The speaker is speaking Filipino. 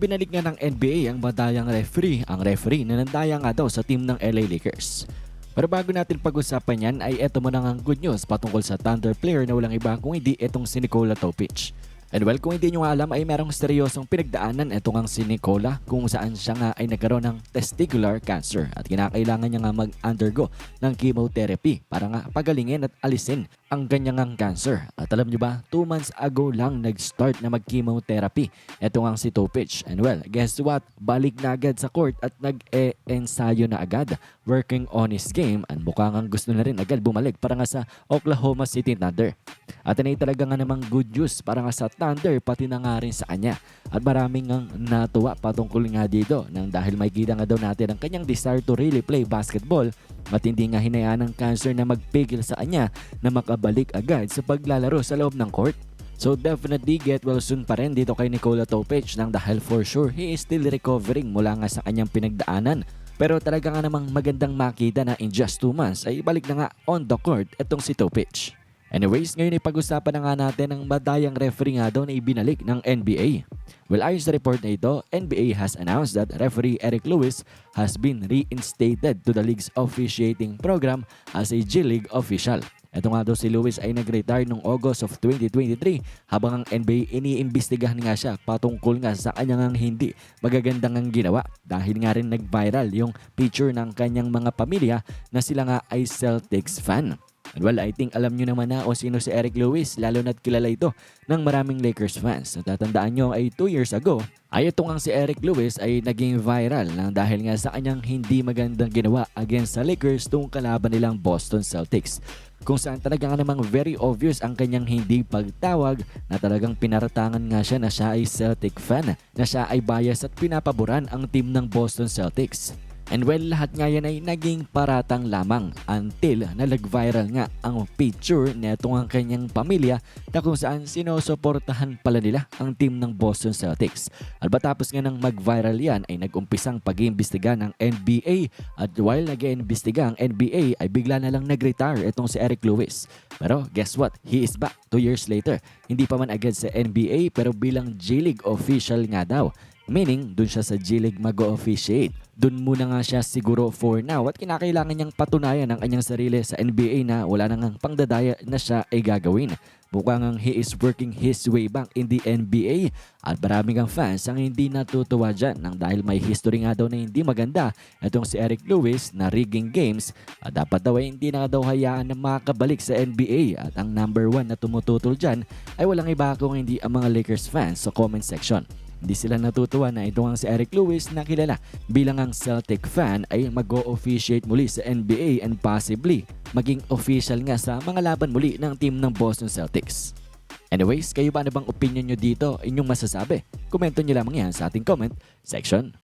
Binalik nga ng NBA ang badayang referee na nandaya nga daw sa team ng LA Lakers. Pero bago natin pag-usapan yan ay eto mo na ang good news patungkol sa Thunder player na walang iba kung hindi etong si Nikola Topic. And well, kung hindi nyo alam ay merong seryosong pinagdaanan etong ang si Nikola kung saan siya nga ay nagkaroon ng testicular cancer at kinakailangan niya nga mag-undergo ng chemotherapy para nga pagalingin at alisin ang kanyang cancer. At alam nyo ba, 2 months ago lang nag-start na mag-chemotherapy etong ang si Topic. And well, guess what? Balik na agad sa court at nag-ensayo na agad working on his game at mukhang ang gusto na rin agad bumalik para nga sa Oklahoma City Thunder. At ay talaga nga namang good news para nga sa Thunder pati na nga rin sa kanya. At maraming ang natuwa patungkol nga dito nang dahil makikita nga daw natin ang kanyang desire to really play basketball at hindi nga hinayaan ng cancer na magpigil sa kanya na makabalik agad sa paglalaro sa loob ng court. So definitely get well soon pa rin dito kay Nikola Topic nang dahil for sure he is still recovering mula nga sa kanyang pinagdaanan. Pero talaga nga namang magandang makita na in just 2 months ay balik na nga on the court itong si Topic. Anyways, ngayon ay pag-usapan na nga natin ang badayang referee nga daw na ibinalik ng NBA. Well, ayon sa report na ito, NBA has announced that referee Eric Lewis has been reinstated to the league's officiating program as a G-League official. Ito nga daw si Lewis ay nag-retire noong August of 2023 habang ang NBA iniimbestigahan nga siya patungkol nga sa kanyang hindi magagandang ang ginawa dahil nga rin nag-viral yung picture ng kanyang mga pamilya na sila nga ay Celtics fan. And well, I think alam nyo naman na o sino si Eric Lewis, lalo na't kilala ito ng maraming Lakers fans. Natatandaan nyo ay 2 years ago, ay itong ang si Eric Lewis ay naging viral nang dahil nga sa kanyang hindi magandang ginawa against sa Lakers tung kalaban nilang Boston Celtics. Kung saan talaga nga namang very obvious ang kanyang hindi pagtawag na talagang pinaratangan nga siya na siya ay Celtic fan, na siya ay bias at pinapaboran ang team ng Boston Celtics. And well, lahat nga yan ay naging paratang lamang until na nag-viral nga ang picture netong ang kanyang pamilya na kung saan sinusuportahan pala nila ang team ng Boston Celtics. At batapos nga nang mag-viral yan ay nag-umpisang pag-iimbestiga ng NBA at while nag-iimbestiga ang NBA ay bigla na lang nag-retire itong si Eric Lewis. Pero guess what? He is back 2 years later. Hindi pa man agad sa NBA pero bilang G-League official nga daw. Meaning, dun siya sa G-League mag-officiate. Dun muna nga siya siguro for now at kinakailangan niyang patunayan ang kanyang sarili sa NBA na wala nang pangdadaya na siya ay gagawin. Mukhang he is working his way back in the NBA at maraming ang fans ang hindi natutuwa dyan nang dahil may history nga daw na hindi maganda itong si Eric Lewis na rigging games at dapat daw ay hindi na daw hayaan na makabalik sa NBA at ang number 1 na tumututol dyan ay walang iba kung hindi ang mga Lakers fans sa comment section. Hindi sila natutuwa na ito ang si Eric Lewis na kilala bilang ang Celtic fan ay mag-o-officiate muli sa NBA and possibly maging official nga sa mga laban muli ng team ng Boston Celtics. Anyways, kayo ba na bang opinion nyo dito? Inyong masasabi? Komento nyo lamang yan sa ating comment section.